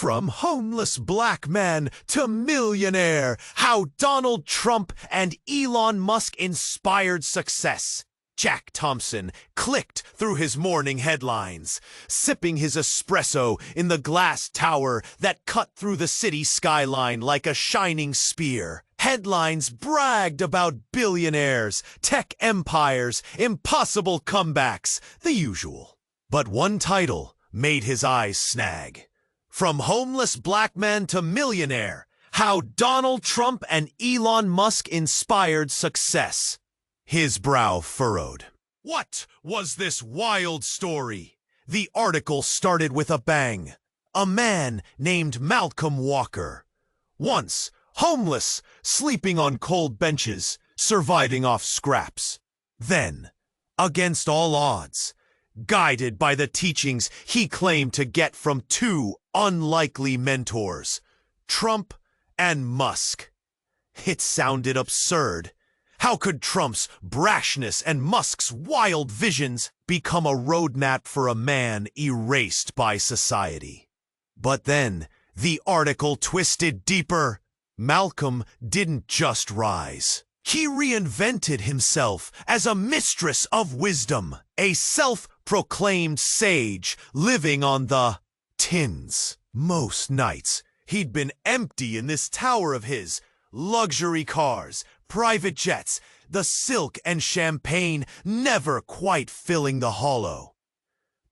From homeless black man to millionaire, how Donald Trump and Elon Musk inspired success. Jack Thompson clicked through his morning headlines, sipping his espresso in the glass tower that cut through the city skyline like a shining spear. Headlines bragged about billionaires, tech empires, impossible comebacks, the usual. But one title made his eyes snag. From homeless black man to millionaire, how Donald Trump and Elon Musk inspired success. His brow furrowed. What was this wild story? The article started with a bang. A man named Malcolm Walker. Once homeless, sleeping on cold benches, surviving off scraps. Then, against all odds, guided by the teachings he claimed to get from two unlikely mentors, Trump and Musk. It sounded absurd. How could Trump's brashness and Musk's wild visions become a roadmap for a man erased by society? But then, the article twisted deeper. Malcolm didn't just rise. He reinvented himself as a mistress of wisdom, a self-proclaimed sage living on the tins. Most nights, he'd been empty in this tower of his. Luxury cars, private jets, the silk and champagne never quite filling the hollow.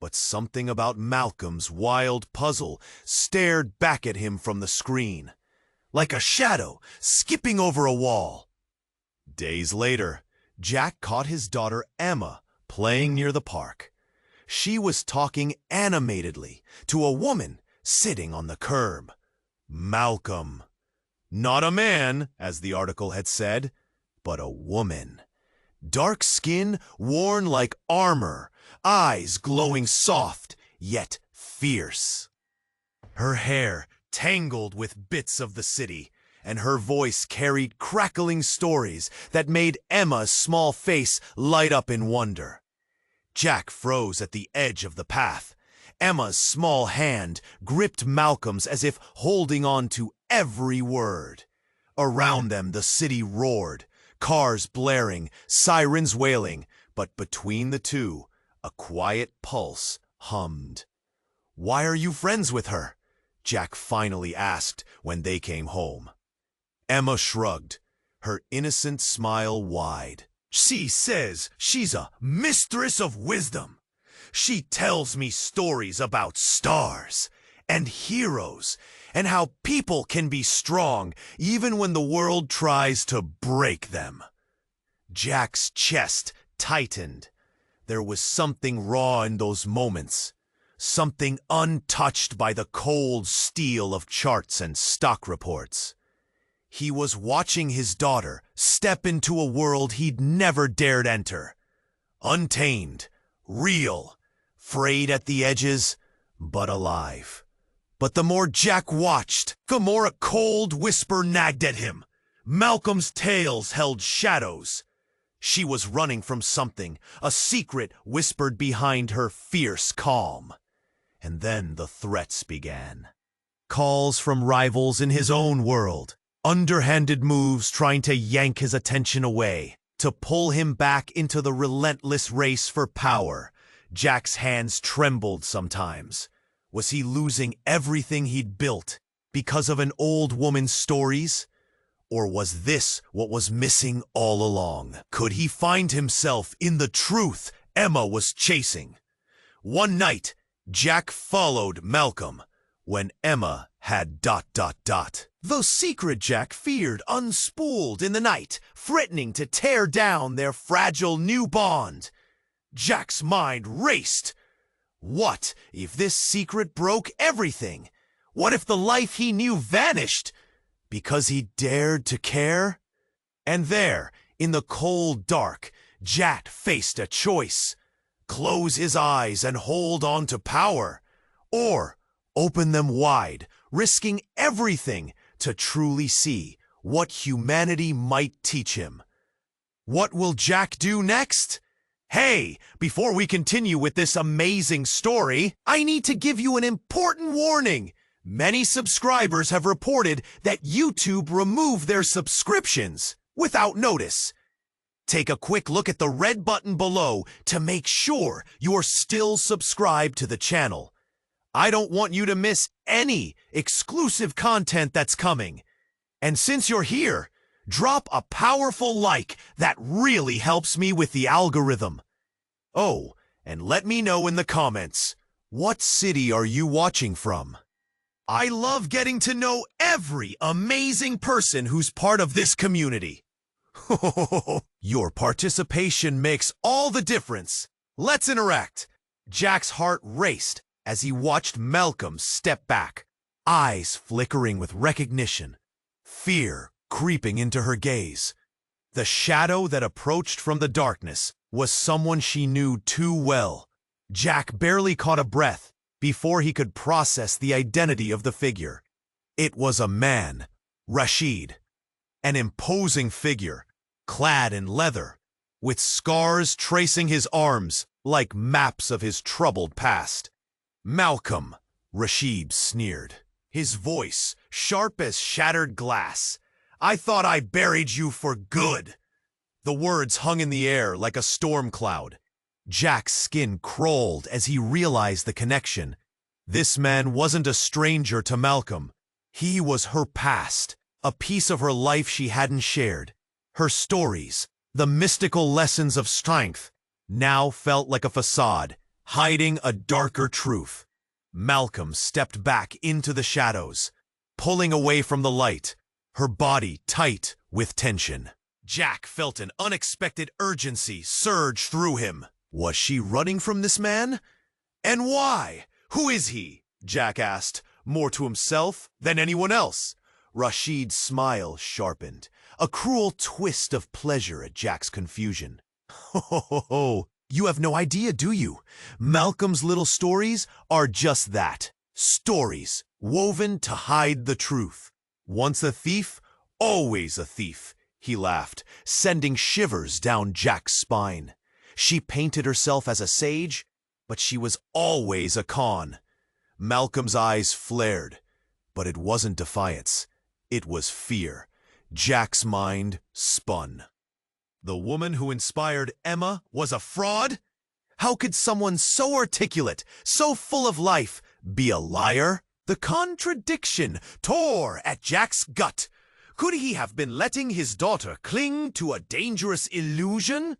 But something about Malcolm's wild puzzle stared back at him from the screen, like a shadow skipping over a wall. Days later, Jack caught his daughter Emma playing near the park. She was talking animatedly to a woman sitting on the curb. Malcolm. Not a man, as the article had said, but a woman. Dark skin worn like armor, eyes glowing soft, yet fierce. Her hair tangled with bits of the city, and her voice carried crackling stories that made Emma's small face light up in wonder. Jack froze at the edge of the path. Emma's small hand gripped Malcolm's as if holding on to every word. Around them the city roared, cars blaring, sirens wailing, but between the two, a quiet pulse hummed. "Why are you friends with her?" Jack finally asked when they came home. Emma shrugged, her innocent smile wide. "She says she's a mistress of wisdom. She tells me stories about stars and heroes and how people can be strong even when the world tries to break them." Jack's chest tightened. There was something raw in those moments, something untouched by the cold steel of charts and stock reports. He was watching his daughter step into a world he'd never dared enter. Untamed, real, frayed at the edges, but alive. But the more Jack watched, the more a cold whisper nagged at him. Malcolm's tales held shadows. She was running from something, a secret whispered behind her fierce calm. And then the threats began. Calls from rivals in his own world. Underhanded moves trying to yank his attention away, to pull him back into the relentless race for power. Jack's hands trembled sometimes. Was he losing everything he'd built because of an old woman's stories? Or was this what was missing all along? Could he find himself in the truth Emma was chasing? One night, Jack followed Malcolm when Emma had ... The secret Jack feared unspooled in the night, threatening to tear down their fragile new bond. Jack's mind raced. What if this secret broke everything? What if the life he knew vanished because he dared to care? And there, in the cold dark, Jack faced a choice. Close his eyes and hold on to power, or open them wide, risking everything to truly see what humanity might teach him. What will Jack do next? Hey, before we continue with this amazing story, I need to give you an important warning. Many subscribers have reported that YouTube removed their subscriptions without notice. Take a quick look at the red button below to make sure you're still subscribed to the channel. I don't want you to miss any exclusive content that's coming. And since you're here, drop a powerful like that really helps me with the algorithm. Oh, and let me know in the comments, what city are you watching from? I love getting to know every amazing person who's part of this community. Your participation makes all the difference. Let's interact. Jack's heart raced as he watched Malcolm step back, eyes flickering with recognition, fear creeping into her gaze. The shadow that approached from the darkness was someone she knew too well. Jack barely caught a breath before he could process the identity of the figure. It was a man, Rashid, an imposing figure, clad in leather, with scars tracing his arms like maps of his troubled past. Malcolm, Rashid sneered, his voice sharp as shattered glass. I thought I buried you for good. The words hung in the air like a storm cloud. Jack's skin crawled as he realized the connection. This man wasn't a stranger to Malcolm. He was her past, a piece of her life she hadn't shared. Her stories, the mystical lessons of strength, now felt like a facade, hiding a darker truth. Malcolm stepped back into the shadows, pulling away from the light, her body tight with tension. Jack felt an unexpected urgency surge through him. Was she running from this man? And why? Who is he? Jack asked, more to himself than anyone else. Rashid's smile sharpened, a cruel twist of pleasure at Jack's confusion. Ho, you have no idea, do you? Malcolm's little stories are just that. Stories woven to hide the truth. Once a thief, always a thief, he laughed, sending shivers down Jack's spine. She painted herself as a sage, but she was always a con. Malcolm's eyes flared, but it wasn't defiance. It was fear. Jack's mind spun. The woman who inspired Emma was a fraud? How could someone so articulate, so full of life, be a liar? The contradiction tore at Jack's gut. Could he have been letting his daughter cling to a dangerous illusion?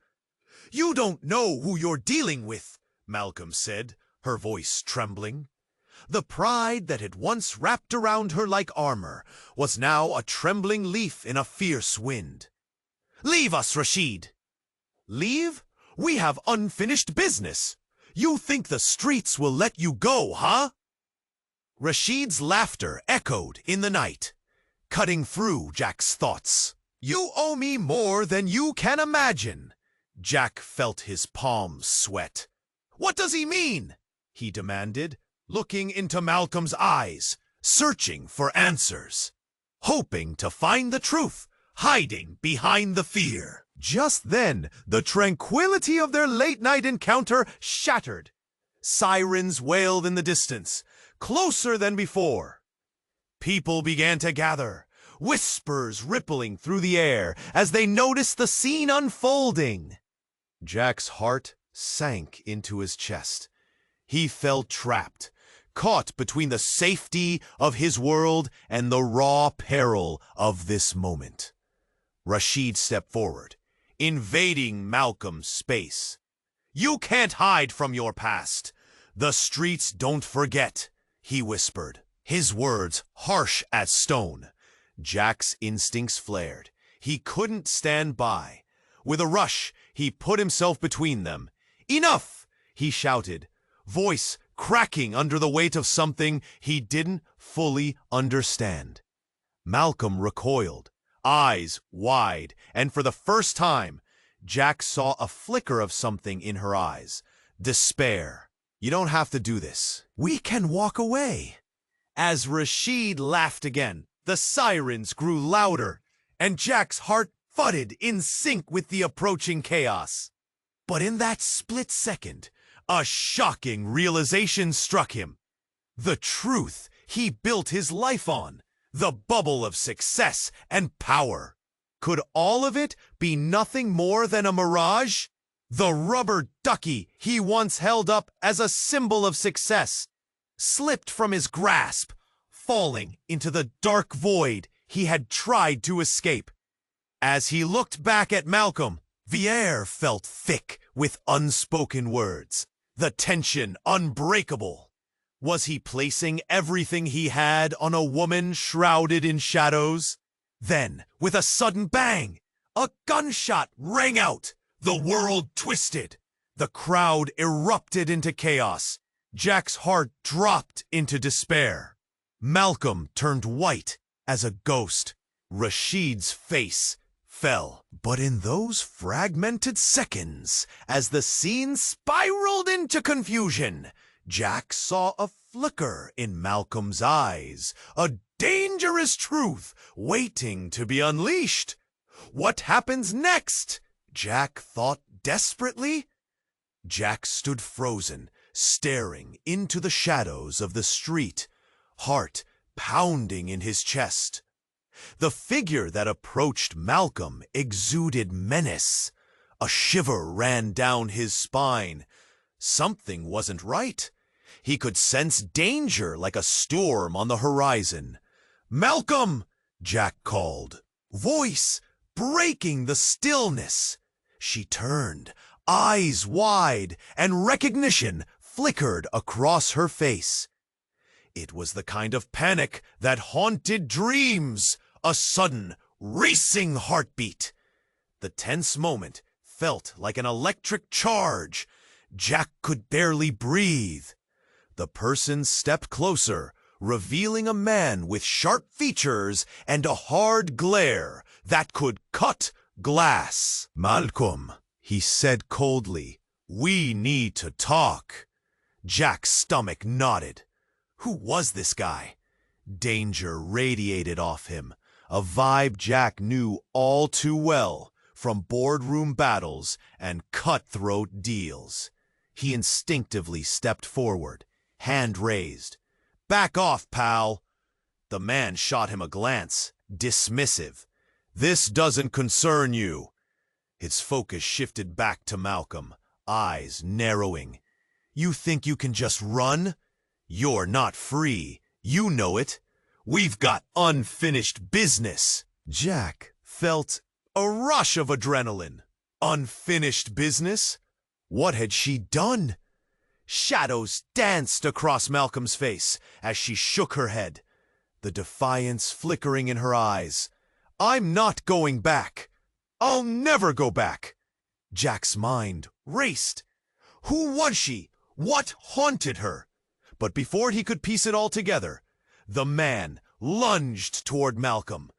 You don't know who you're dealing with, Malcolm said, her voice trembling. The pride that had once wrapped around her like armor was now a trembling leaf in a fierce wind. Leave us, Rashid. Leave? We have unfinished business. You think the streets will let you go, huh? Rashid's laughter echoed in the night, cutting through Jack's thoughts. You owe me more than you can imagine. Jack felt his palms sweat. What does he mean? He demanded, looking into Malcolm's eyes, searching for answers, hoping to find the truth, hiding behind the fear. Just then, the tranquility of their late-night encounter shattered. Sirens wailed in the distance, closer than before. People began to gather, whispers rippling through the air as they noticed the scene unfolding. Jack's heart sank into his chest. He felt trapped, caught between the safety of his world and the raw peril of this moment. Rashid stepped forward, invading Malcolm's space. You can't hide from your past. The streets don't forget, he whispered, his words harsh as stone. Jack's instincts flared. He couldn't stand by. With a rush, he put himself between them. Enough, he shouted, voice cracking under the weight of something he didn't fully understand. Malcolm recoiled, eyes wide, and for the first time, Jack saw a flicker of something in her eyes. Despair. You don't have to do this. We can walk away. As Rashid laughed again, the sirens grew louder, and Jack's heart thudded in sync with the approaching chaos. But in that split second, a shocking realization struck him. The truth he built his life on, the bubble of success and power. Could all of it be nothing more than a mirage? The rubber ducky he once held up as a symbol of success slipped from his grasp, falling into the dark void he had tried to escape. As he looked back at Malcolm, the air felt thick with unspoken words, the tension unbreakable. Was he placing everything he had on a woman shrouded in shadows? Then, with a sudden bang, a gunshot rang out. The world twisted. The crowd erupted into chaos. Jack's heart dropped into despair. Malcolm turned white as a ghost. Rashid's face fell. But in those fragmented seconds, as the scene spiraled into confusion, Jack saw a flicker in Malcolm's eyes, a dangerous truth waiting to be unleashed. What happens next? Jack thought desperately. Jack stood frozen, staring into the shadows of the street, heart pounding in his chest. The figure that approached Malcolm exuded menace. A shiver ran down his spine. Something wasn't right. He could sense danger like a storm on the horizon. "Malcolm!" Jack called, voice breaking the stillness. She turned, eyes wide, and recognition flickered across her face. It was the kind of panic that haunted dreams, a sudden, racing heartbeat. The tense moment felt like an electric charge. Jack could barely breathe. The person stepped closer, revealing a man with sharp features and a hard glare that could cut glass. "Malcolm," he said coldly, "we need to talk." Jack's stomach knotted. Who was this guy? Danger radiated off him, a vibe Jack knew all too well from boardroom battles and cutthroat deals. He instinctively stepped forward, hand raised. "Back off, pal." The man shot him a glance, dismissive. "This doesn't concern you." His focus shifted back to Malcolm, eyes narrowing. "You think you can just run? You're not free. You know it. We've got unfinished business." Jack felt a rush of adrenaline. Unfinished business? What had she done? Shadows danced across Malcolm's face as she shook her head, the defiance flickering in her eyes. "I'm not going back. I'll never go back." Jack's mind raced. Who was she? What haunted her? But before he could piece it all together, the man lunged toward Malcolm.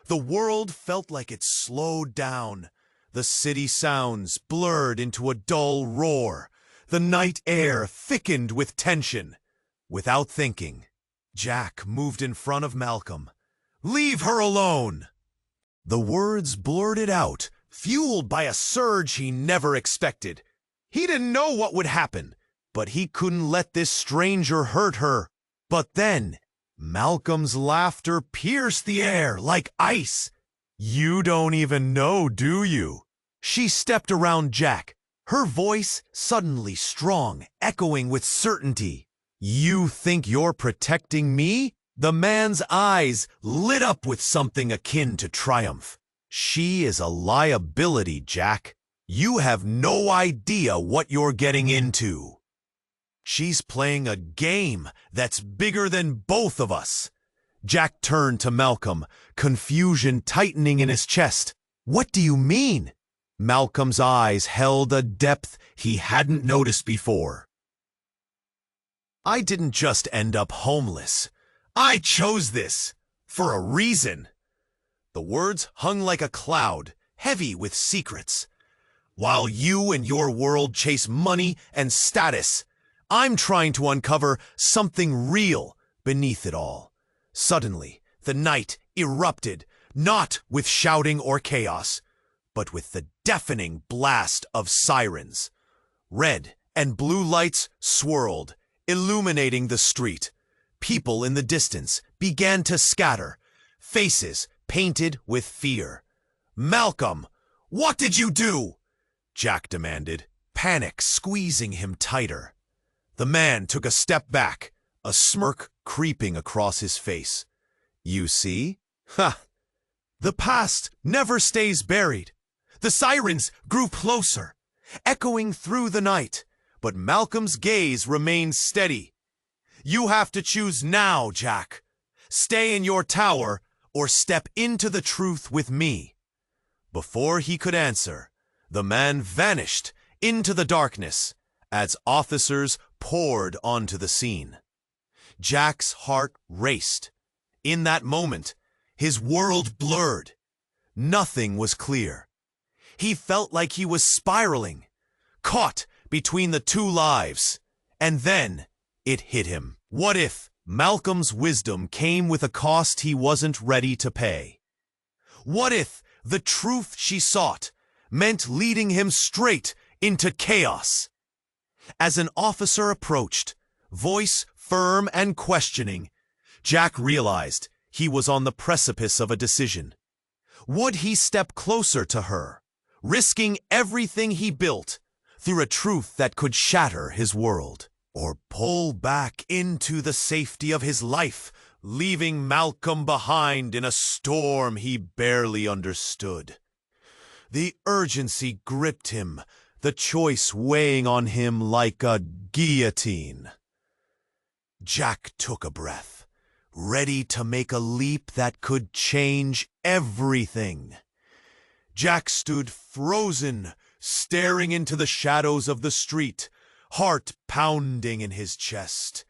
The world felt like it slowed down. The city sounds blurred into a dull roar. The night air thickened with tension. Without thinking, Jack moved in front of Malcolm. "Leave her alone!" The words blurted out, fueled by a surge he never expected. He didn't know what would happen, but he couldn't let this stranger hurt her. But then, Malcolm's laughter pierced the air like ice. "You don't even know, do you?" She stepped around Jack, her voice suddenly strong, echoing with certainty. "You think you're protecting me?" The man's eyes lit up with something akin to triumph. "She is a liability, Jack. You have no idea what you're getting into. She's playing a game that's bigger than both of us." Jack turned to Malcolm, confusion tightening in his chest. "What do you mean?" Malcolm's eyes held a depth he hadn't noticed before. "I didn't just end up homeless. I chose this for a reason." The words hung like a cloud, heavy with secrets. "While you and your world chase money and status, I'm trying to uncover something real beneath it all." Suddenly, the night erupted, not with shouting or chaos, but with the deafening blast of sirens. Red and blue lights swirled, illuminating the street. People in the distance began to scatter, faces painted with fear. "Malcolm, what did you do?" Jack demanded, panic squeezing him tighter. The man took a step back, a smirk creeping across his face. "You see? Ha! The past never stays buried." The sirens grew closer, echoing through the night, but Malcolm's gaze remained steady. "You have to choose now, Jack. Stay in your tower or step into the truth with me." Before he could answer, the man vanished into the darkness as officers poured onto the scene. Jack's heart raced. In that moment, his world blurred. Nothing was clear. He felt like he was spiraling, caught between the two lives. And then it hit him. What if Malcolm's wisdom came with a cost he wasn't ready to pay? What if the truth she sought meant leading him straight into chaos? As an officer approached, voice firm and questioning, Jack realized he was on the precipice of a decision. Would he step closer to her, risking everything he built through a truth that could shatter his world, or pull back into the safety of his life, leaving Malcolm behind in a storm he barely understood? The urgency gripped him, the choice weighing on him like a guillotine. Jack took a breath, ready to make a leap that could change everything. Jack stood frozen, staring into the shadows of the street, heart pounding in his chest.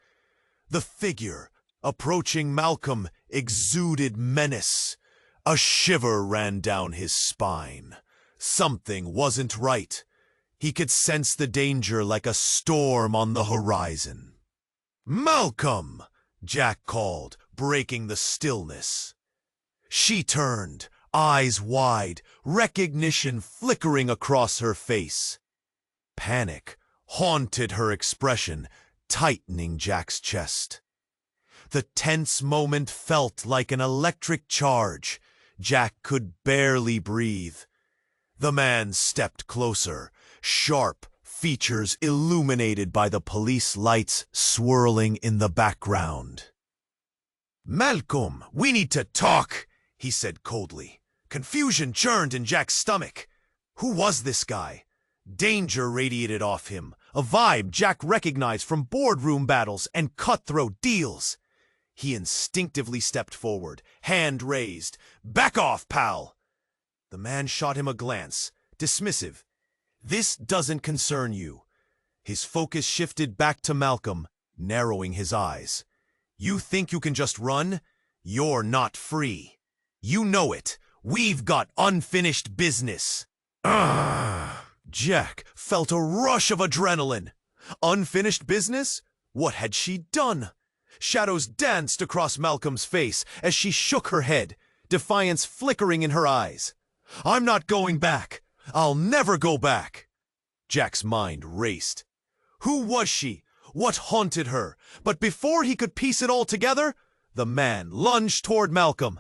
The figure approaching Malcolm exuded menace. A shiver ran down his spine. Something wasn't right. He could sense the danger like a storm on the horizon. "Malcolm!" Jack called, breaking the stillness. She turned, eyes wide, recognition flickering across her face. Panic haunted her expression, tightening Jack's chest. The tense moment felt like an electric charge. Jack could barely breathe. The man stepped closer, sharp features illuminated by the police lights swirling in the background. "Malcolm, we need to talk," he said coldly. Confusion churned in Jack's stomach. Who was this guy? Danger radiated off him, a vibe Jack recognized from boardroom battles and cutthroat deals. He instinctively stepped forward, hand raised. "Back off, pal!" The man shot him a glance, dismissive. "This doesn't concern you." His focus shifted back to Malcolm, narrowing his eyes. "You think you can just run? You're not free. You know it. We've got unfinished business." Jack felt a rush of adrenaline. Unfinished business? What had she done? Shadows danced across Malcolm's face as she shook her head, defiance flickering in her eyes. "I'm not going back. I'll never go back." Jack's mind raced. Who was she? What haunted her? But before he could piece it all together, the man lunged toward Malcolm.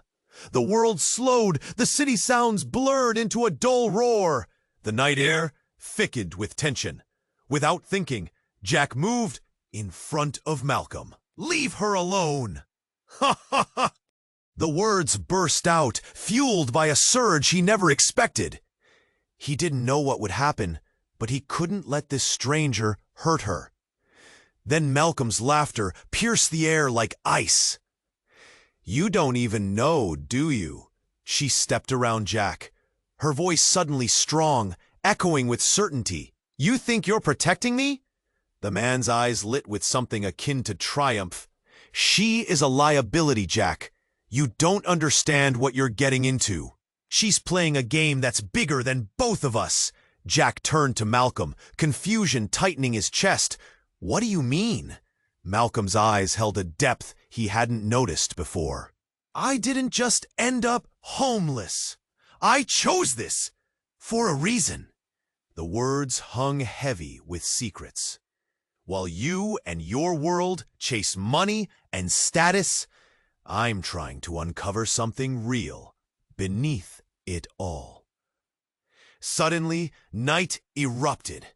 The world slowed, the city sounds blurred into a dull roar. The night air thickened with tension. Without thinking, Jack moved in front of Malcolm. "Leave her alone!" "Ha ha ha!" The words burst out, fueled by a surge he never expected. He didn't know what would happen, but he couldn't let this stranger hurt her. Then Malcolm's laughter pierced the air like ice. "You don't even know, do you?" She stepped around Jack, her voice suddenly strong, echoing with certainty. "You think you're protecting me?" The man's eyes lit with something akin to triumph. "She is a liability, Jack. You don't understand what you're getting into. She's playing a game that's bigger than both of us." Jack turned to Malcolm, confusion tightening his chest. "What do you mean?" Malcolm's eyes held a depth he hadn't noticed before. "I didn't just end up homeless. I chose this for a reason." The words hung heavy with secrets. While you and your world chase money and status, I'm trying to uncover something real beneath it all. Suddenly, night erupted,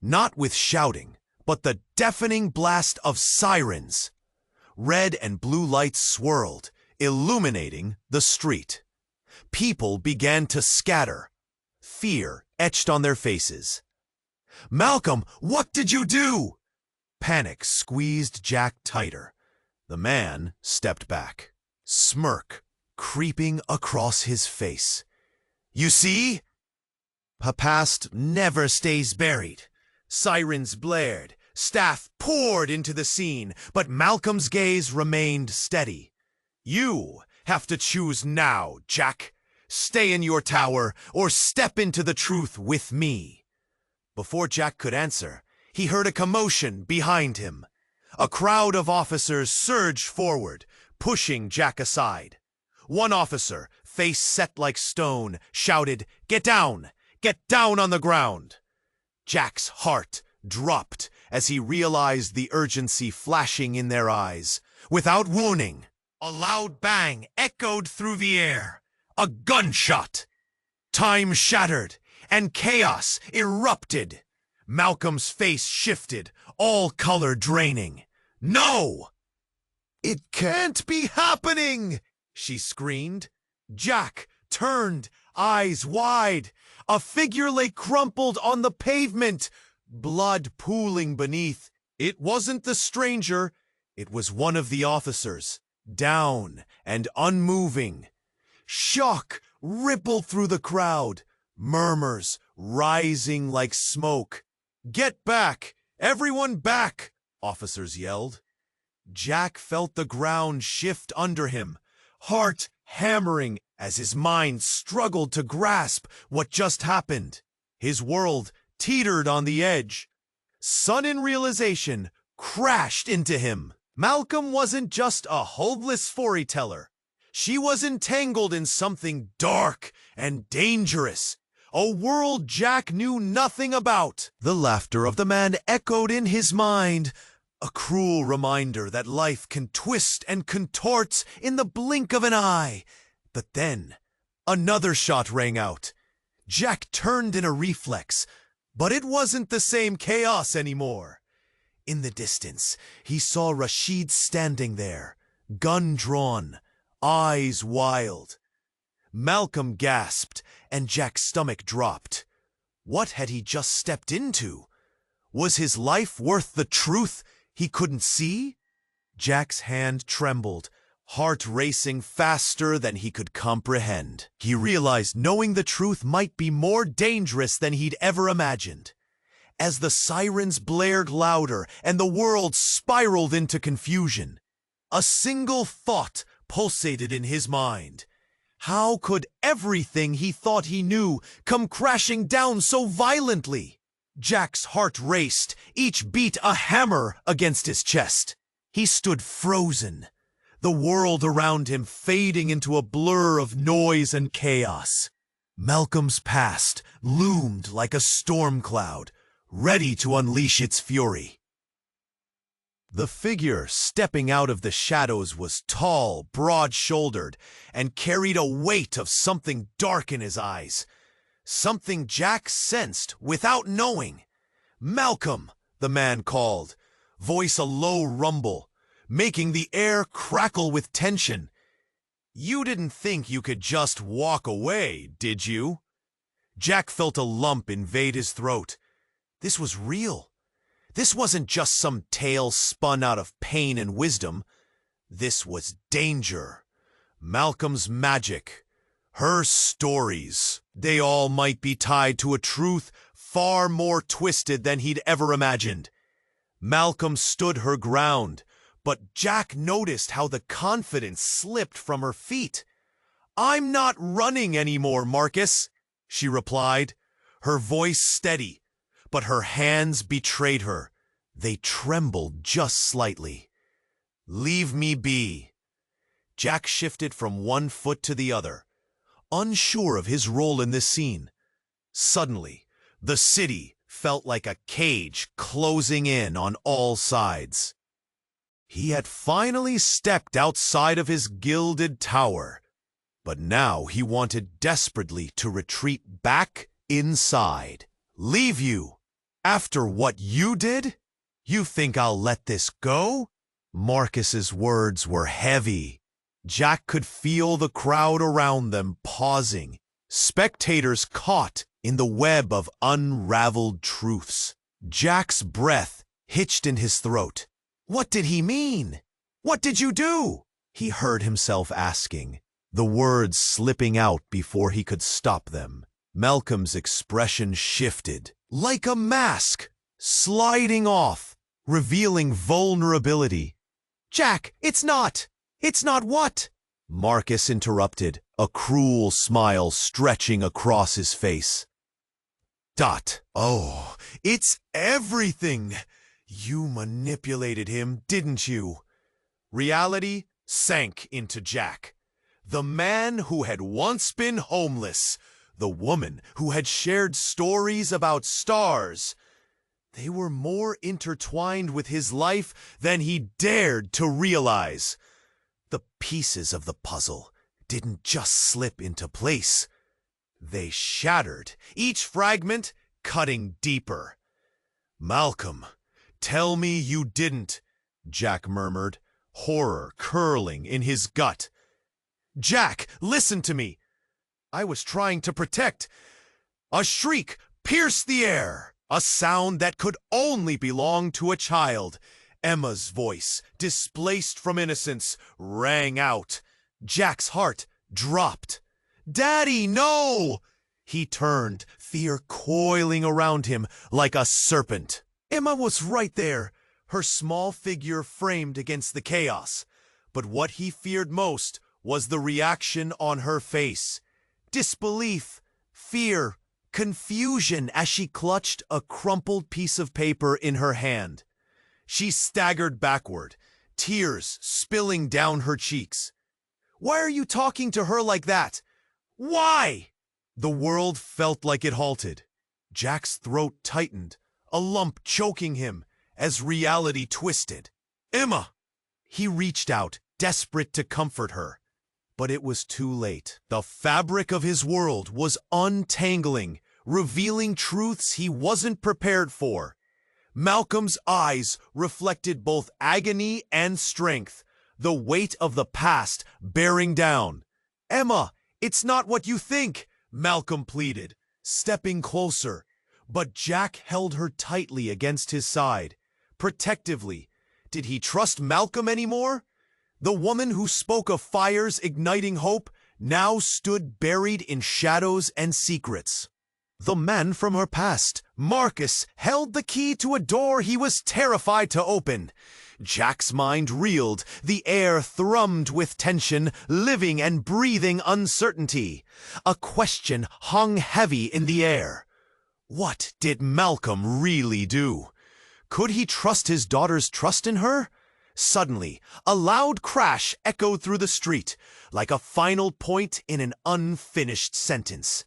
not with shouting, but the deafening blast of sirens. Red and blue lights swirled, illuminating the street. People began to scatter, fear etched on their faces. "Malcolm, what did you do?" Panic squeezed Jack tighter. The man stepped back, smirk creeping across his face. "You see? The past never stays buried." Sirens blared, staff poured into the scene, but Malcolm's gaze remained steady. "You have to choose now, Jack. Stay in your tower or step into the truth with me." Before Jack could answer, he heard a commotion behind him. A crowd of officers surged forward, pushing Jack aside. One officer, face set like stone, shouted, "Get down! Get down on the ground!" Jack's heart dropped as he realized the urgency flashing in their eyes. Without warning, a loud bang echoed through the air. A gunshot! Time shattered, and chaos erupted. Malcolm's face shifted, all color draining. "No! It can't be happening!" she screamed. Jack turned, eyes wide. A figure lay crumpled on the pavement, blood pooling beneath. It wasn't the stranger, it was one of the officers, down and unmoving. Shock rippled through the crowd, murmurs rising like smoke. "Get back! Everyone back!" officers yelled. Jack felt the ground shift under him, heart hammering as his mind struggled to grasp what just happened. His world teetered on the edge. Sudden realization crashed into him. Malcolm wasn't just a hopeless storyteller. She was entangled in something dark and dangerous, a world Jack knew nothing about. The laughter of the man echoed in his mind, a cruel reminder that life can twist and contort in the blink of an eye. But then, another shot rang out. Jack turned in a reflex, but it wasn't the same chaos anymore. In the distance, he saw Rashid standing there, gun drawn, eyes wild. Malcolm gasped, and Jack's stomach dropped. What had he just stepped into? Was his life worth the truth he couldn't see? Jack's hand trembled, heart racing faster than he could comprehend. He realized knowing the truth might be more dangerous than he'd ever imagined. As the sirens blared louder and the world spiraled into confusion, a single thought pulsated in his mind. How could everything he thought he knew come crashing down so violently? Jack's heart raced, each beat a hammer against his chest. He stood frozen, the world around him fading into a blur of noise and chaos. Malcolm's past loomed like a storm cloud, ready to unleash its fury. The figure stepping out of the shadows was tall, broad-shouldered, and carried a weight of something dark in his eyes. Something Jack sensed without knowing. "Malcolm," the man called, voice a low rumble, making the air crackle with tension. "You didn't think you could just walk away, did you?" Jack felt a lump invade his throat. This was real. This wasn't just some tale spun out of pain and wisdom. This was danger. Malcolm's magic. Her stories. They all might be tied to a truth far more twisted than he'd ever imagined. Malcolm stood her ground, but Jack noticed how the confidence slipped from her feet. "I'm not running anymore, Marcus," she replied, her voice steady. But her hands betrayed her. They trembled just slightly. "Leave me be." Jack shifted from one foot to the other, unsure of his role in this scene. Suddenly, the city felt like a cage closing in on all sides. He had finally stepped outside of his gilded tower, but now he wanted desperately to retreat back inside. Leave you? After what you did? You think I'll let this go? Marcus's words were heavy. Jack could feel the crowd around them pausing, spectators caught in the web of unraveled truths. Jack's breath hitched in his throat. What did he mean? What did you do? He heard himself asking, the words slipping out before he could stop them. Malcolm's expression shifted, like a mask, sliding off, revealing vulnerability. Jack, it's not what? Marcus interrupted, a cruel smile stretching across his face. Oh, it's everything. You manipulated him, didn't you? Reality sank into Jack. The man who had once been homeless, the woman who had shared stories about stars. They were more intertwined with his life than he dared to realize. The pieces of the puzzle didn't just slip into place. They shattered, each fragment cutting deeper. Malcolm, tell me you didn't, Jack murmured, horror curling in his gut. Jack, listen to me. I was trying to protect. A shriek pierced the air, a sound that could only belong to a child. Emma's voice, displaced from innocence, rang out. Jack's heart dropped. Daddy, no! He turned, fear coiling around him like a serpent. Emma was right there, her small figure framed against the chaos. But what he feared most was the reaction on her face. Disbelief, fear, confusion as she clutched a crumpled piece of paper in her hand. She staggered backward, tears spilling down her cheeks. Why are you talking to her like that? Why? The world felt like it halted. Jack's throat tightened, a lump choking him as reality twisted. Emma! He reached out, desperate to comfort her. But it was too late. The fabric of his world was untangling, revealing truths he wasn't prepared for. Malcolm's eyes reflected both agony and strength, the weight of the past bearing down. Emma, it's not what you think, Malcolm pleaded, stepping closer. But Jack held her tightly against his side, protectively. Did he trust Malcolm anymore? The woman who spoke of fires igniting hope now stood buried in shadows and secrets. The man from her past, Marcus, held the key to a door he was terrified to open. Jack's mind reeled, the air thrummed with tension, living and breathing uncertainty. A question hung heavy in the air. What did Malcolm really do? Could he trust his daughter's trust in her? Suddenly, a loud crash echoed through the street, like a final point in an unfinished sentence.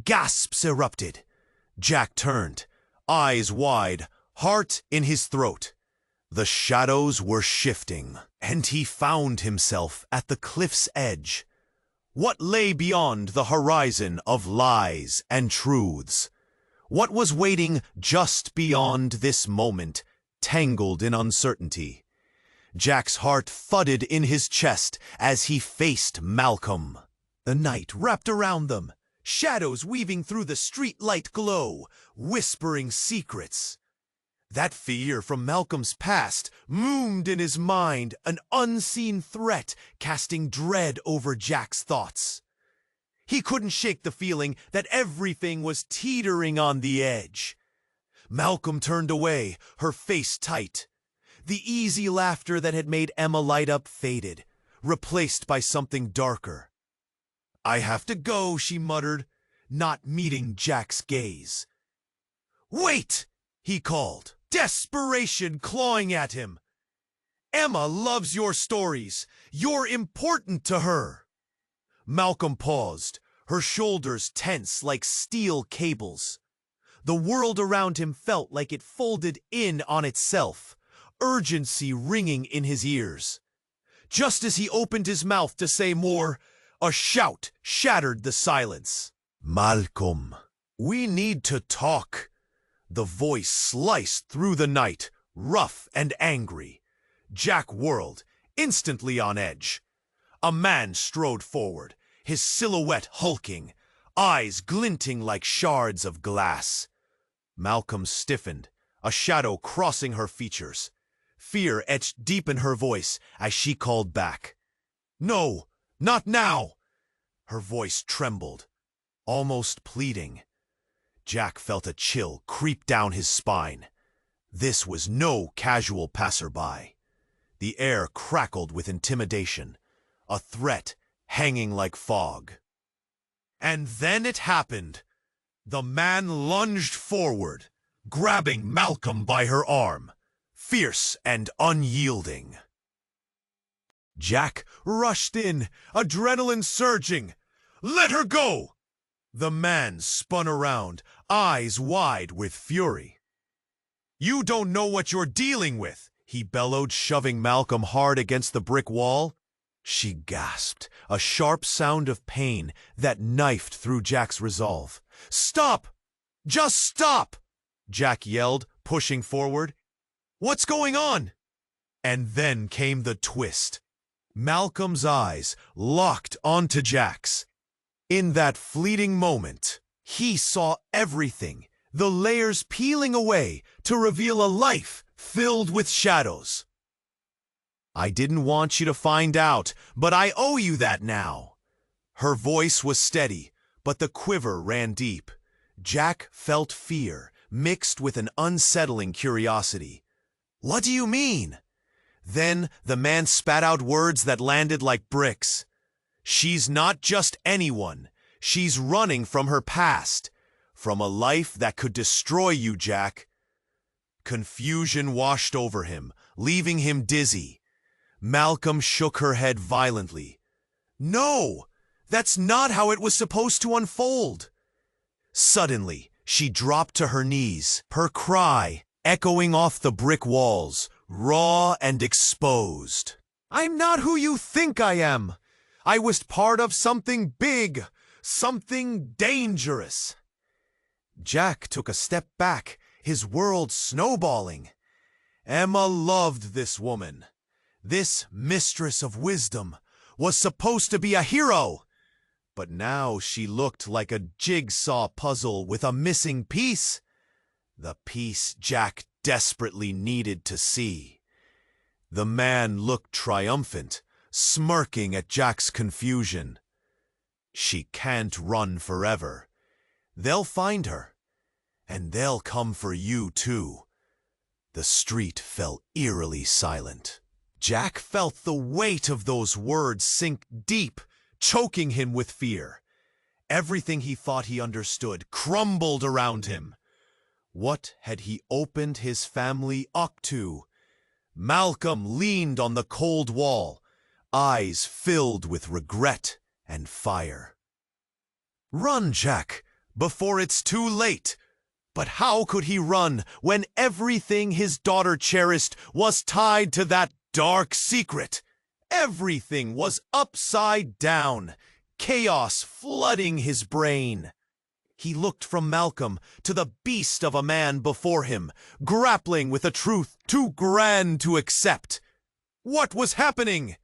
Gasps erupted. Jack turned, eyes wide, heart in his throat. The shadows were shifting, and he found himself at the cliff's edge. What lay beyond the horizon of lies and truths? What was waiting just beyond this moment, tangled in uncertainty? Jack's heart thudded in his chest as he faced Malcolm. The night wrapped around them, shadows weaving through the street-light glow, whispering secrets. That fear from Malcolm's past loomed in his mind, an unseen threat casting dread over Jack's thoughts. He couldn't shake the feeling that everything was teetering on the edge. Malcolm turned away, her face tight. The easy laughter that had made Emma light up faded, replaced by something darker. I have to go, she muttered, not meeting Jack's gaze. Wait, he called, desperation clawing at him. Emma loves your stories. You're important to her. Malcolm paused, her shoulders tense like steel cables. The world around him felt like it folded in on itself, urgency ringing in his ears. Just as he opened his mouth to say more, a shout shattered the silence. "Malcolm, we need to talk." The voice sliced through the night, rough and angry. Jack whirled, instantly on edge. A man strode forward, his silhouette hulking, eyes glinting like shards of glass. Malcolm stiffened, a shadow crossing her features. Fear etched deep in her voice as she called back. "No, not now!" Her voice trembled, almost pleading. Jack felt a chill creep down his spine. This was no casual passerby. The air crackled with intimidation, a threat hanging like fog. And then it happened. The man lunged forward, grabbing Malcolm by her arm, fierce and unyielding. Jack rushed in, adrenaline surging. "Let her go!" The man spun around, eyes wide with fury. "You don't know what you're dealing with," he bellowed, shoving Malcolm hard against the brick wall. She gasped, a sharp sound of pain that knifed through Jack's resolve. "Stop! Just stop!" Jack yelled, pushing forward. "What's going on?" And then came the twist. Malcolm's eyes locked onto Jack's. In that fleeting moment, he saw everything, the layers peeling away to reveal a life filled with shadows. "I didn't want you to find out, but I owe you that now." Her voice was steady, but the quiver ran deep. Jack felt fear, mixed with an unsettling curiosity. "What do you mean?" Then the man spat out words that landed like bricks. "She's not just anyone. She's running from her past, from a life that could destroy you, Jack." Confusion washed over him, leaving him dizzy. Malcolm shook her head violently. "No, that's not how it was supposed to unfold." Suddenly, she dropped to her knees, her cry echoing off the brick walls, raw and exposed. "I'm not who you think I am. I was part of something big, something dangerous." Jack took a step back, his world snowballing. Emma loved this woman. This mistress of wisdom was supposed to be a hero, but now she looked like a jigsaw puzzle with a missing piece. The piece Jack desperately needed to see. The man looked triumphant, smirking at Jack's confusion. "She can't run forever. They'll find her, and they'll come for you too." The street fell eerily silent. Jack felt the weight of those words sink deep, choking him with fear. Everything he thought he understood crumbled around him. What had he opened his family up to? Malcolm leaned on the cold wall, eyes filled with regret and fire. "Run, Jack, before it's too late." But how could he run when everything his daughter cherished was tied to that dark secret? Everything was upside down, chaos flooding his brain. He looked from Malcolm to the beast of a man before him, grappling with a truth too grand to accept. What was happening?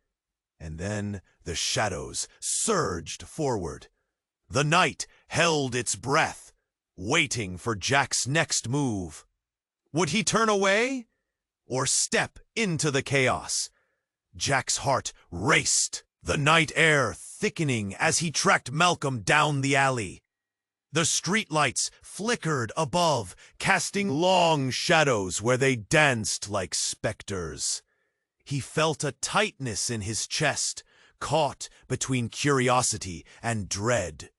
And then the shadows surged forward. The night held its breath, waiting for Jack's next move. Would he turn away or step into the chaos? Jack's heart raced, the night air thickening as he tracked Malcolm down the alley. The streetlights flickered above, casting long shadows where they danced like specters. He felt a tightness in his chest, caught between curiosity and dread.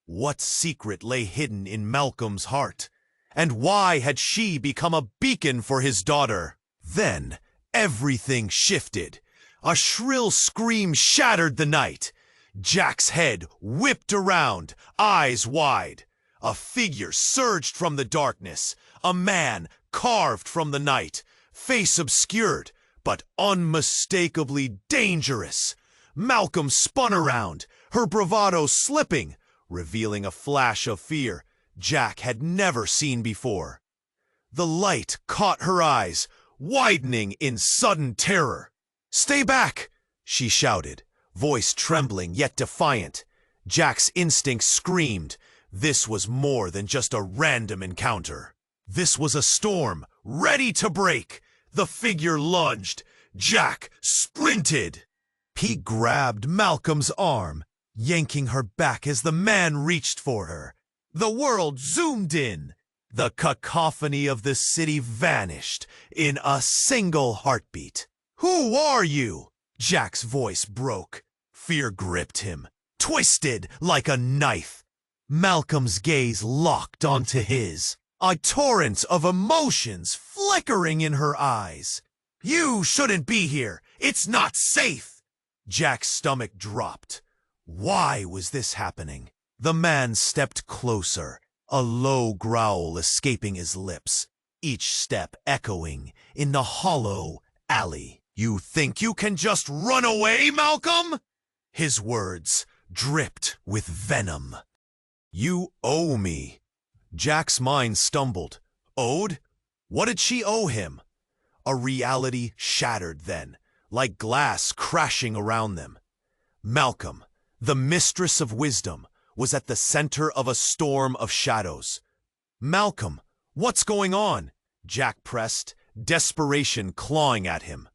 What secret lay hidden in Malcolm's heart? And why had she become a beacon for his daughter? Then everything shifted. A shrill scream shattered the night. Jack's head whipped around, eyes wide. A figure surged from the darkness, a man carved from the night, face obscured, but unmistakably dangerous. Malcolm spun around, her bravado slipping, revealing a flash of fear Jack had never seen before. The light caught her eyes, widening in sudden terror. "Stay back!" she shouted, voice trembling yet defiant. Jack's instinct screamed. This was more than just a random encounter. This was a storm, ready to break. The figure lunged. Jack sprinted. He grabbed Malcolm's arm, yanking her back as the man reached for her. The world zoomed in. The cacophony of the city vanished in a single heartbeat. "Who are you?" Jack's voice broke. Fear gripped him, twisted like a knife. Malcolm's gaze locked onto his, a torrent of emotions flickering in her eyes. "You shouldn't be here. It's not safe." Jack's stomach dropped. Why was this happening? The man stepped closer, a low growl escaping his lips, each step echoing in the hollow alley. "You think you can just run away, Malcolm?" His words dripped with venom. "You owe me." Jack's mind stumbled. Owed? What did she owe him? A reality shattered then, like glass crashing around them. Malcolm, the mistress of wisdom, was at the center of a storm of shadows. "Malcolm, what's going on?" Jack pressed, desperation clawing at him.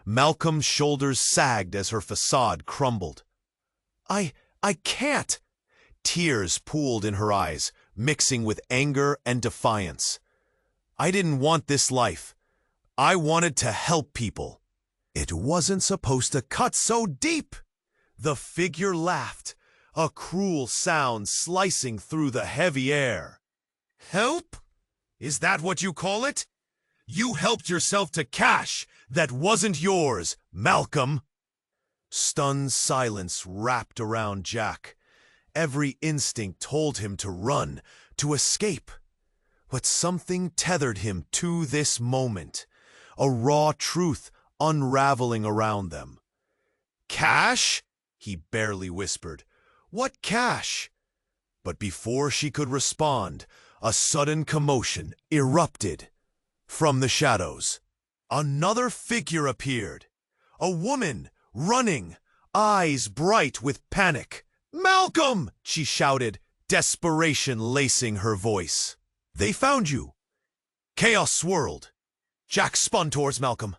Malcolm's shoulders sagged as her facade crumbled. I can't." Tears pooled in her eyes, mixing with anger and defiance. "I didn't want this life. I wanted to help people." "It wasn't supposed to cut so deep." The figure laughed, a cruel sound slicing through the heavy air. "Help? Is that what you call it? You helped yourself to cash that wasn't yours, Malcolm." Stunned silence wrapped around Jack. Every instinct told him to run, to escape. But something tethered him to this moment, a raw truth unraveling around them. "Cash?" he barely whispered. "What cash?" But before she could respond, a sudden commotion erupted. From the shadows, another figure appeared. A woman, running, eyes bright with panic. "Malcolm!" she shouted, desperation lacing her voice. "They found you." Chaos swirled. Jack spun towards Malcolm,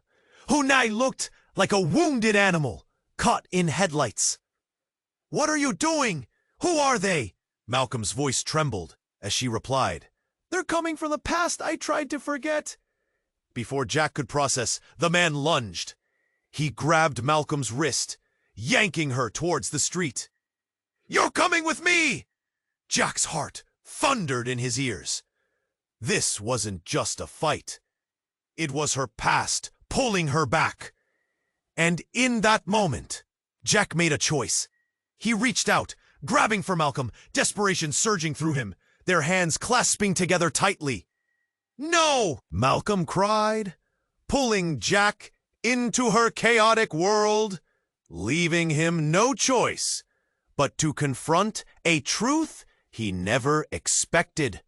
who now looked like a wounded animal, caught in headlights. "What are you doing? Who are they?" Malcolm's voice trembled as she replied, "They're coming from the past I tried to forget." Before Jack could process, the man lunged. He grabbed Malcolm's wrist, yanking her towards the street. "You're coming with me!" Jack's heart thundered in his ears. This wasn't just a fight. It was her past pulling her back. And in that moment, Jack made a choice. He reached out, grabbing for Malcolm, desperation surging through him, their hands clasping together tightly. "No!" Malcolm cried, pulling Jack into her chaotic world, leaving him no choice but to confront a truth he never expected.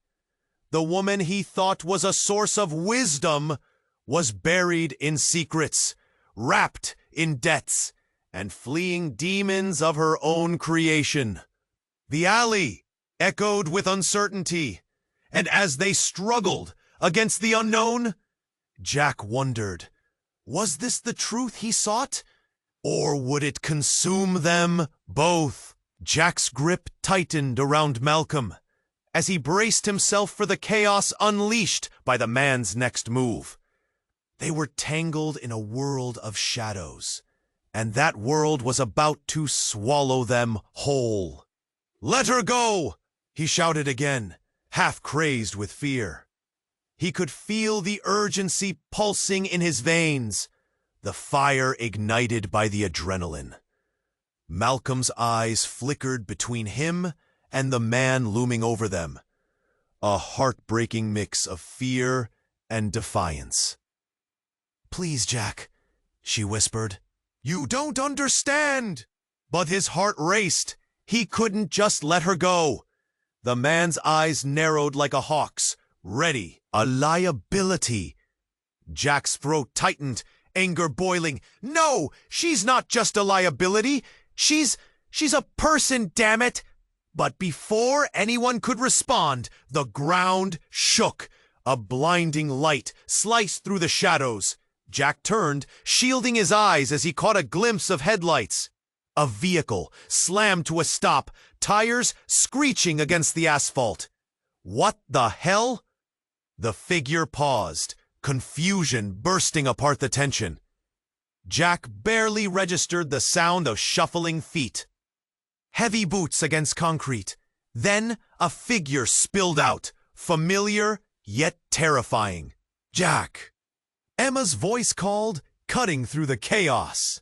The woman he thought was a source of wisdom was buried in secrets, wrapped in debts, and fleeing demons of her own creation. The alley echoed with uncertainty, and as they struggled against the unknown, Jack wondered, was this the truth he sought? Or would it consume them both? Jack's grip tightened around Malcolm as he braced himself for the chaos unleashed by the man's next move. They were tangled in a world of shadows, and that world was about to swallow them whole. "Let her go!" he shouted again, half crazed with fear. He could feel the urgency pulsing in his veins, the fire ignited by the adrenaline. Malcolm's eyes flickered between him and the man looming over them, a heartbreaking mix of fear and defiance. "Please, Jack," she whispered. "You don't understand!" But his heart raced. He couldn't just let her go. The man's eyes narrowed like a hawk's. Ready. A liability. Jack's throat tightened, anger boiling. "No! She's not just a liability! She's a person, damn it!" But before anyone could respond, the ground shook. A blinding light sliced through the shadows. Jack turned, shielding his eyes as he caught a glimpse of headlights. A vehicle slammed to a stop, tires screeching against the asphalt. What the hell? The figure paused, confusion bursting apart the tension. Jack barely registered the sound of shuffling feet. Heavy boots against concrete. Then a figure spilled out, familiar yet terrifying. "Jack!" Emma's voice called, cutting through the chaos.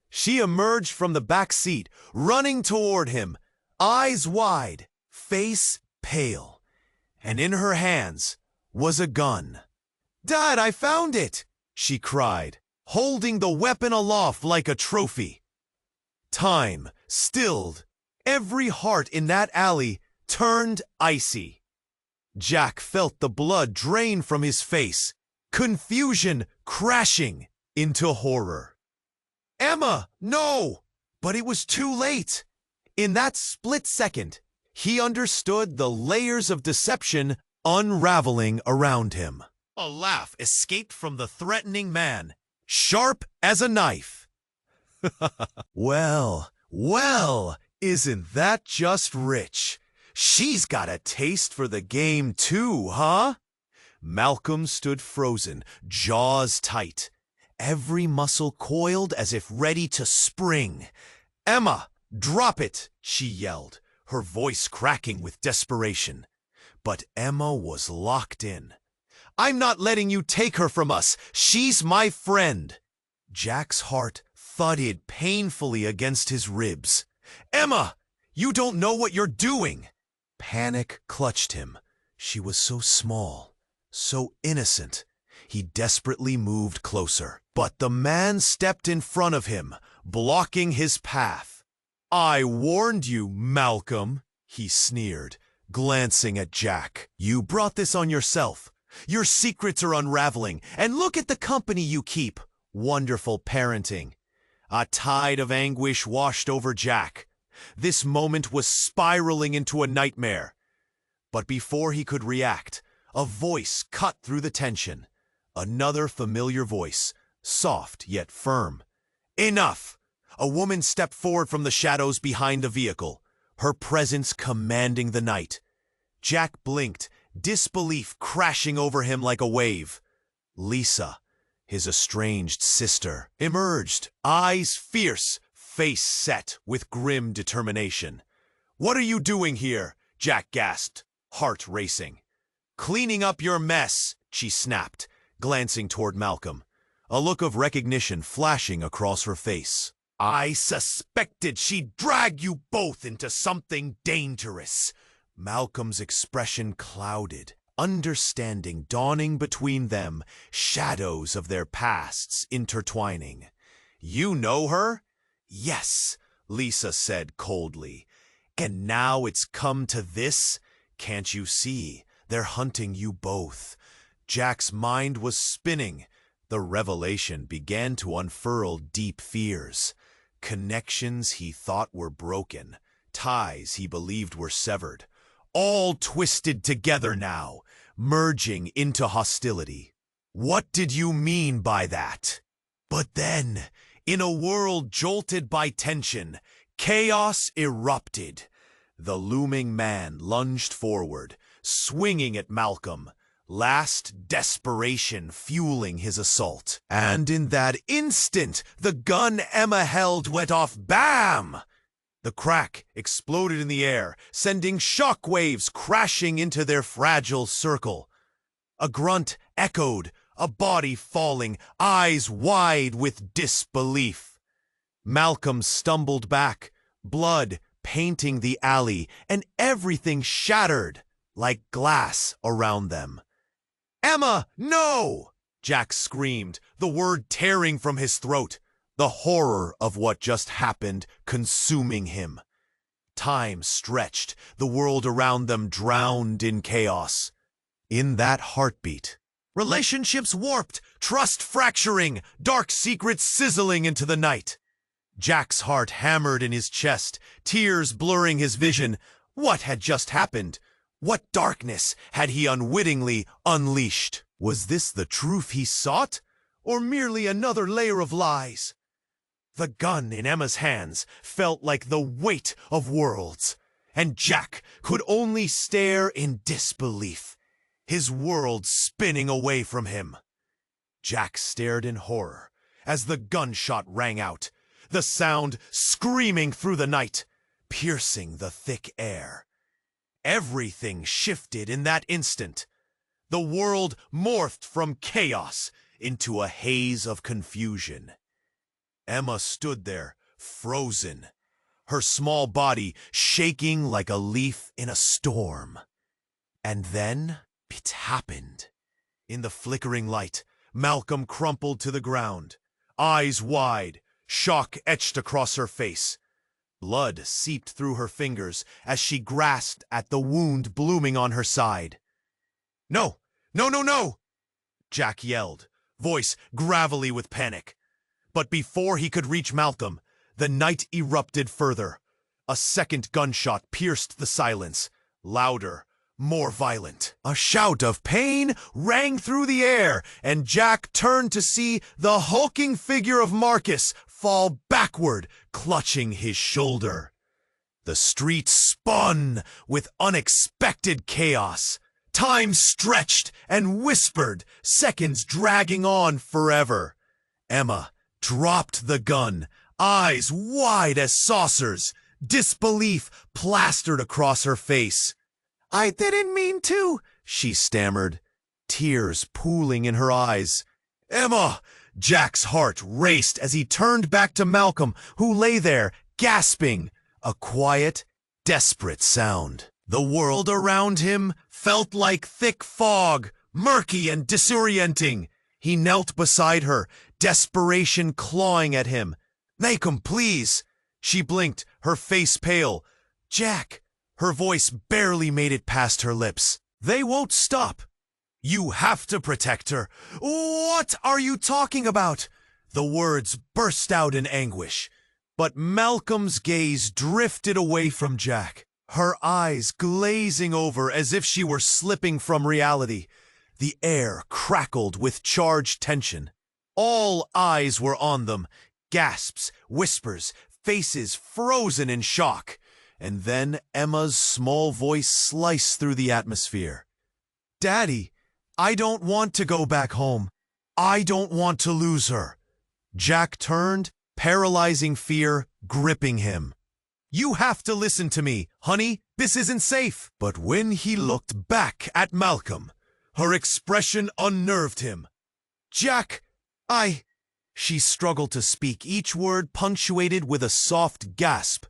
She emerged from the back seat, running toward him, eyes wide, face pale, and in her hands was a gun. "Dad, I found it!" she cried, holding the weapon aloft like a trophy. Time stilled. Every heart in that alley turned icy. Jack felt the blood drain from his face, confusion crashing into horror. "Emma, no!" But it was too late. In that split second, he understood the layers of deception unraveling around him. A laugh escaped from the threatening man, sharp as a knife. Well, isn't that just rich? She's got a taste for the game too, huh? Malcolm stood frozen, jaws tight. Every muscle coiled as if ready to spring. "Emma, drop it!" she yelled, her voice cracking with desperation. But Emma was locked in. "I'm not letting you take her from us. She's my friend." Jack's heart thudded painfully against his ribs. "Emma, you don't know what you're doing!" Panic clutched him. She was so small, so innocent. He desperately moved closer, but the man stepped in front of him, blocking his path. "I warned you, Malcolm," he sneered, glancing at Jack. "You brought this on yourself. Your secrets are unraveling, and look at the company you keep. Wonderful parenting." A tide of anguish washed over Jack. This moment was spiraling into a nightmare. But before he could react, a voice cut through the tension. Another familiar voice, soft yet firm. "Enough!" A woman stepped forward from the shadows behind the vehicle, her presence commanding the night. Jack blinked, disbelief crashing over him like a wave. Lisa, his estranged sister, emerged, eyes fierce, face set with grim determination. "What are you doing here?" Jack gasped, heart racing. "Cleaning up your mess," she snapped, glancing toward Malcolm, a look of recognition flashing across her face. "I suspected she'd drag you both into something dangerous." Malcolm's expression clouded, understanding dawning between them, shadows of their pasts intertwining. "You know her?" "Yes," Lisa said coldly. "And now it's come to this? Can't you see? They're hunting you both." Jack's mind was spinning. The revelation began to unfurl deep fears. Connections he thought were broken, ties he believed were severed, all twisted together now, merging into hostility. What did you mean by that? But then, in a world jolted by tension, chaos erupted. The looming man lunged forward, swinging at Malcolm, last desperation fueling his assault. And in that instant, the gun Emma held went off. Bam! The crack exploded in the air, sending shockwaves crashing into their fragile circle. A grunt echoed, a body falling, eyes wide with disbelief. Malcolm stumbled back, blood painting the alley, and everything shattered. like glass around them. "Emma, no!" Jack screamed, the word tearing from his throat, the horror of what just happened consuming him. Time stretched, the world around them drowned in chaos. In that heartbeat, relationships warped, trust fracturing, dark secrets sizzling into the night. Jack's heart hammered in his chest, tears blurring his vision. What had just happened? What darkness had he unwittingly unleashed? Was this the truth he sought, or merely another layer of lies? The gun in Emma's hands felt like the weight of worlds, and Jack could only stare in disbelief, his world spinning away from him. Jack stared in horror as the gunshot rang out, the sound screaming through the night, piercing the thick air. Everything shifted in that instant. The world morphed from chaos into a haze of confusion. Emma stood there, frozen, her small body shaking like a leaf in a storm. And then it happened. In the flickering light, Malcolm crumpled to the ground, eyes wide, shock etched across her face. Blood seeped through her fingers as she grasped at the wound blooming on her side. "No! No, no, no!" Jack yelled, voice gravelly with panic. But before he could reach Malcolm, the night erupted further. A second gunshot pierced the silence, louder, more violent. A shout of pain rang through the air, and Jack turned to see the hulking figure of Marcus fall backward, clutching his shoulder. The street spun with unexpected chaos. Time stretched and whispered, seconds dragging on forever. Emma dropped the gun, eyes wide as saucers, disbelief plastered across her face. "I didn't mean to," she stammered, tears pooling in her eyes. "Emma!" Jack's heart raced as he turned back to Malcolm, who lay there, gasping, a quiet, desperate sound. The world around him felt like thick fog, murky and disorienting. He knelt beside her, desperation clawing at him. "Malcolm, please!" She blinked, her face pale. "Jack!" Her voice barely made it past her lips. "They won't stop. You have to protect her." "What are you talking about?" The words burst out in anguish. But Malcolm's gaze drifted away from Jack, her eyes glazing over as if she were slipping from reality. The air crackled with charged tension. All eyes were on them, gasps, whispers, faces frozen in shock. And then Emma's small voice sliced through the atmosphere. "Daddy, I don't want to go back home. I don't want to lose her." Jack turned, paralyzing fear gripping him. "You have to listen to me, honey. This isn't safe." But when he looked back at Malcolm, her expression unnerved him. "Jack, She struggled to speak, each word punctuated with a soft gasp.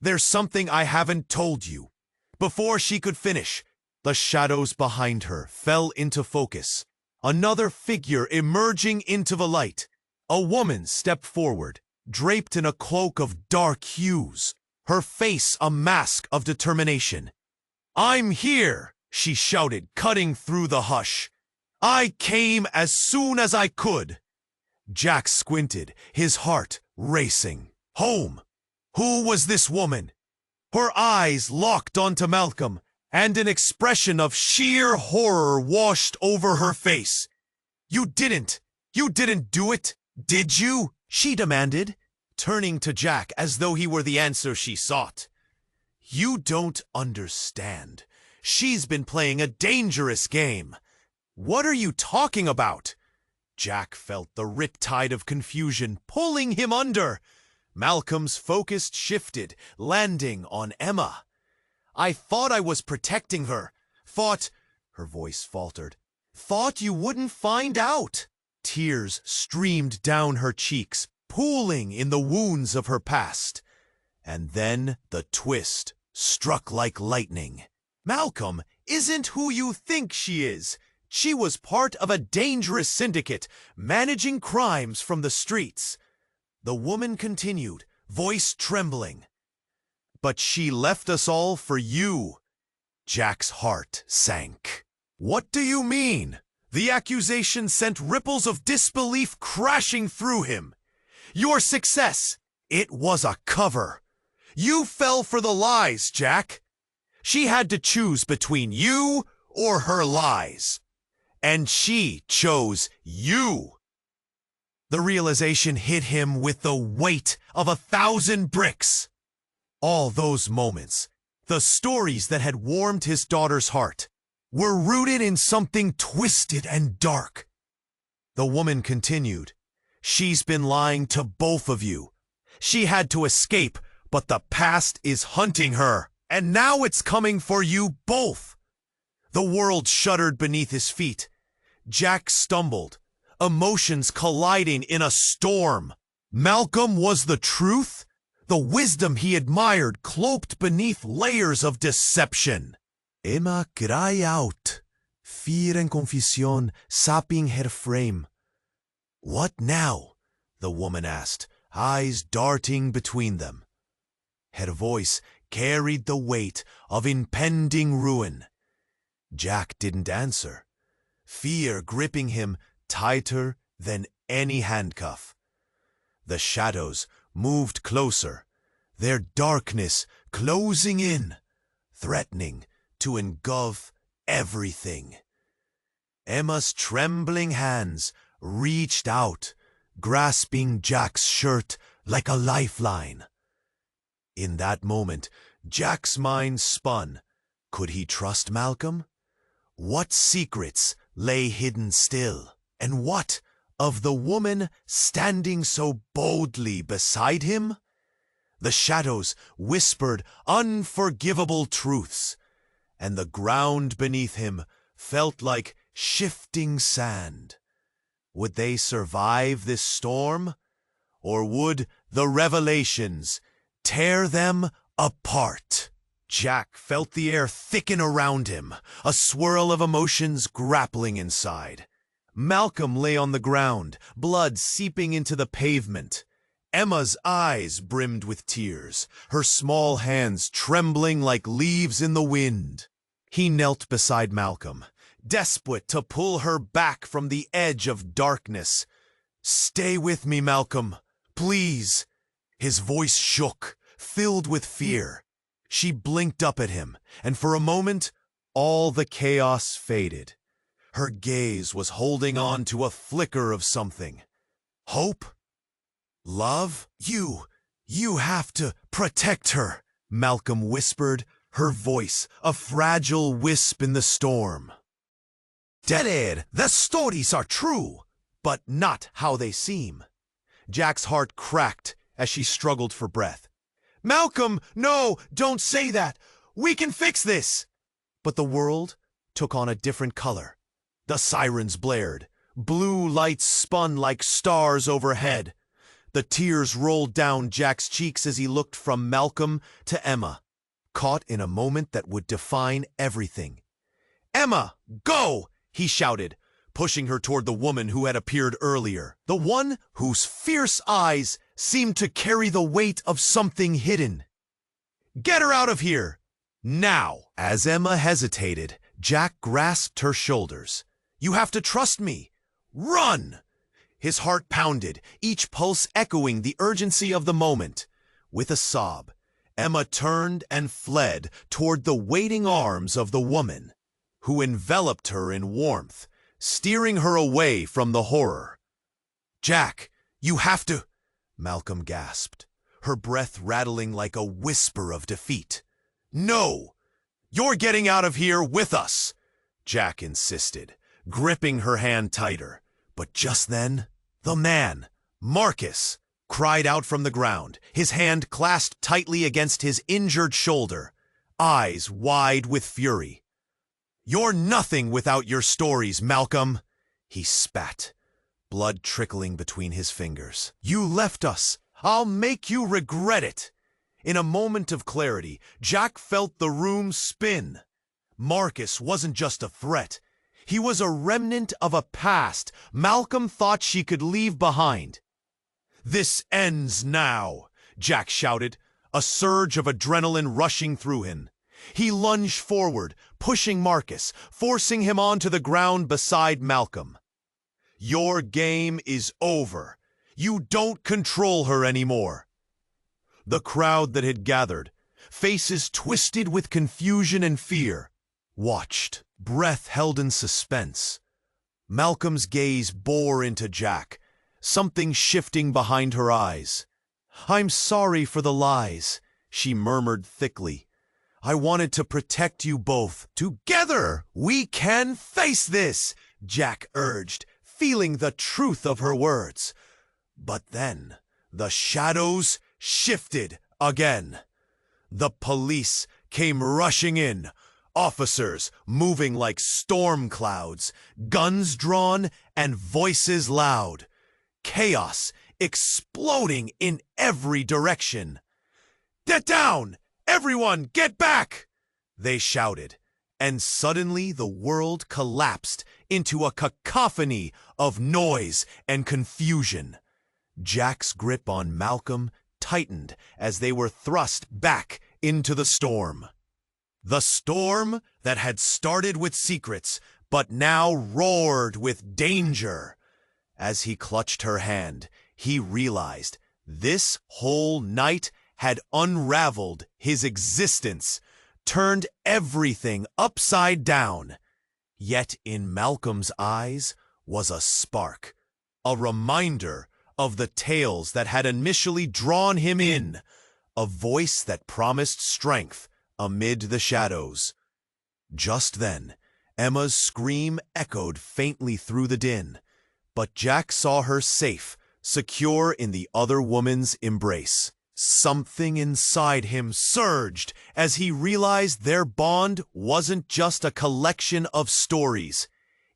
"There's something I haven't told you." Before she could finish, the shadows behind her fell into focus. Another figure emerging into the light. A woman stepped forward, draped in a cloak of dark hues, her face a mask of determination. "I'm here," she shouted, cutting through the hush. "I came as soon as I could." Jack squinted, his heart racing. Home! Who was this woman? Her eyes locked onto Malcolm, and an expression of sheer horror washed over her face. You didn't do it, did you?" she demanded, turning to Jack as though he were the answer she sought. "You don't understand. She's been playing a dangerous game." "What are you talking about?" Jack felt the riptide of confusion pulling him under. Malcolm's focus shifted, landing on Emma. "I thought I was protecting her. Her voice faltered. "Thought you wouldn't find out." Tears streamed down her cheeks, pooling in the wounds of her past. And then the twist struck like lightning. Malcolm isn't who you think she is. She was part of a dangerous syndicate, managing crimes from the streets. The woman continued, voice trembling. But she left us all for you. Jack's heart sank. What do you mean? The accusation sent ripples of disbelief crashing through him. Your success, it was a cover. You fell for the lies, Jack. She had to choose between you or her lies. And she chose you. The realization hit him with the weight of 1,000 bricks. All those moments, the stories that had warmed his daughter's heart, were rooted in something twisted and dark. The woman continued, she's been lying to both of you. She had to escape, but the past is hunting her, and now it's coming for you both. The world shuddered beneath his feet. Jack stumbled, emotions colliding in a storm. Malcolm was the truth, the wisdom he admired cloaked beneath layers of deception. Emma cry out, fear and confusion sapping her frame. What now? The woman asked, eyes darting between them. Her voice carried the weight of impending ruin. Jack didn't answer, fear gripping him tighter than any handcuff. The shadows moved closer, their darkness closing in, threatening to engulf everything. Emma's trembling hands reached out, grasping Jack's shirt like a lifeline. In that moment, Jack's mind spun. Could he trust Malcolm? What secrets lay hidden still? And what of the woman standing so boldly beside him? The shadows whispered unforgivable truths, and the ground beneath him felt like shifting sand. Would they survive this storm? Or would the revelations tear them apart? Jack felt the air thicken around him, a swirl of emotions grappling inside. Malcolm lay on the ground, blood seeping into the pavement. Emma's eyes brimmed with tears, her small hands trembling like leaves in the wind. He knelt beside Malcolm, desperate to pull her back from the edge of darkness. Stay with me, Malcolm, please. His voice shook, filled with fear. She blinked up at him, and for a moment, all the chaos faded. Her gaze was holding on to a flicker of something. Hope? Love? You have to protect her, Malcolm whispered, her voice a fragile wisp in the storm. Dead air, the stories are true, but not how they seem. Jack's heart cracked as she struggled for breath. Malcolm, no, don't say that. We can fix this. But the world took on a different color. The sirens blared. Blue lights spun like stars overhead. The tears rolled down Jack's cheeks as he looked from Malcolm to Emma, caught in a moment that would define everything. Emma, go! He shouted, pushing her toward the woman who had appeared earlier, the one whose fierce eyes seemed to carry the weight of something hidden. Get her out of here! Now! As Emma hesitated, Jack grasped her shoulders. You have to trust me. Run! His heart pounded, each pulse echoing the urgency of the moment. With a sob, Emma turned and fled toward the waiting arms of the woman, who enveloped her in warmth, steering her away from the horror. Jack, you have to... Malcolm gasped, her breath rattling like a whisper of defeat. No! You're getting out of here with us! Jack insisted, gripping her hand tighter. But just then, the man, Marcus, cried out from the ground, his hand clasped tightly against his injured shoulder, eyes wide with fury. You're nothing without your stories, Malcolm, he spat, blood trickling between his fingers. You left us. I'll make you regret it. In a moment of clarity, Jack felt the room spin. Marcus wasn't just a threat. He was a remnant of a past Malcolm thought she could leave behind. "This ends now," Jack shouted, a surge of adrenaline rushing through him. He lunged forward, pushing Marcus, forcing him onto the ground beside Malcolm. "Your game is over. You don't control her anymore." The crowd that had gathered, faces twisted with confusion and fear, watched, breath held in suspense. Malcolm's gaze bore into Jack, something shifting behind her eyes. "I'm sorry for the lies," she murmured thickly. "I wanted to protect you both. Together, we can face this," Jack urged, feeling the truth of her words. But then, the shadows shifted again. The police came rushing in, officers moving like storm clouds, guns drawn and voices loud. Chaos exploding in every direction. "Get down! Everyone, get back!" they shouted, and suddenly the world collapsed into a cacophony of noise and confusion. Jack's grip on Malcolm tightened as they were thrust back into the storm. The storm that had started with secrets, but now roared with danger. As he clutched her hand, he realized this whole night had unraveled his existence, turned everything upside down. Yet in Malcolm's eyes was a spark, a reminder of the tales that had initially drawn him in, a voice that promised strength amid the shadows. Just then, Emma's scream echoed faintly through the din, but Jack saw her safe, secure in the other woman's embrace. Something inside him surged as he realized their bond wasn't just a collection of stories.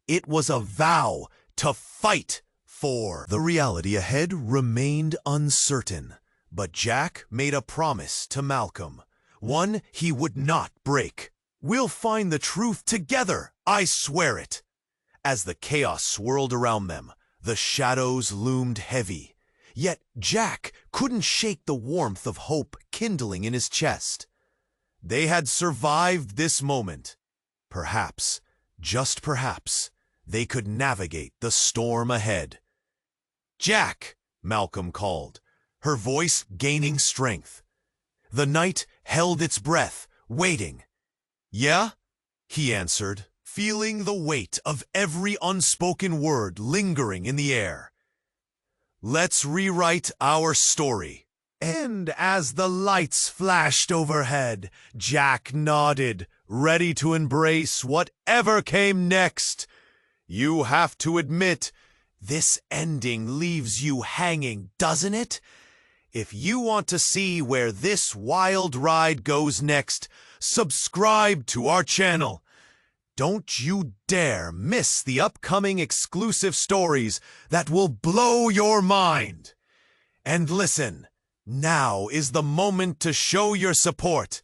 It was a vow to fight for. The reality ahead remained uncertain, but Jack made a promise to Malcolm, one he would not break. "We'll find the truth together, I swear it." As the chaos swirled around them, the shadows loomed heavy. Yet Jack couldn't shake the warmth of hope kindling in his chest. They had survived this moment. Perhaps, just perhaps, they could navigate the storm ahead. "Jack," Malcolm called, her voice gaining strength. The night held its breath, waiting. "Yeah?" he answered, feeling the weight of every unspoken word lingering in the air. "Let's rewrite our story." And as the lights flashed overhead, Jack nodded, ready to embrace whatever came next. You have to admit, this ending leaves you hanging, doesn't it? If you want to see where this wild ride goes next, subscribe to our channel. Don't you dare miss the upcoming exclusive stories that will blow your mind. And listen, now is the moment to show your support.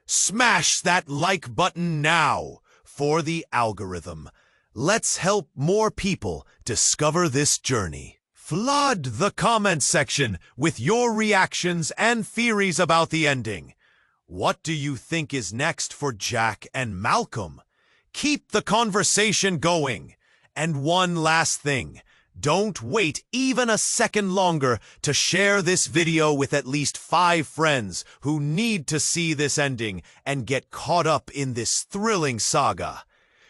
Smash that like button now for the algorithm. Let's help more people discover this journey. Flood the comment section with your reactions and theories about the ending. What do you think is next for Jack and Malcolm? Keep the conversation going. And one last thing, don't wait even a second longer to share this video with at least 5 friends who need to see this ending and get caught up in this thrilling saga.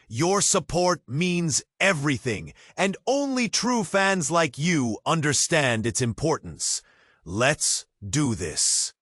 Your support means everything, and only true fans like you understand its importance. Let's do this.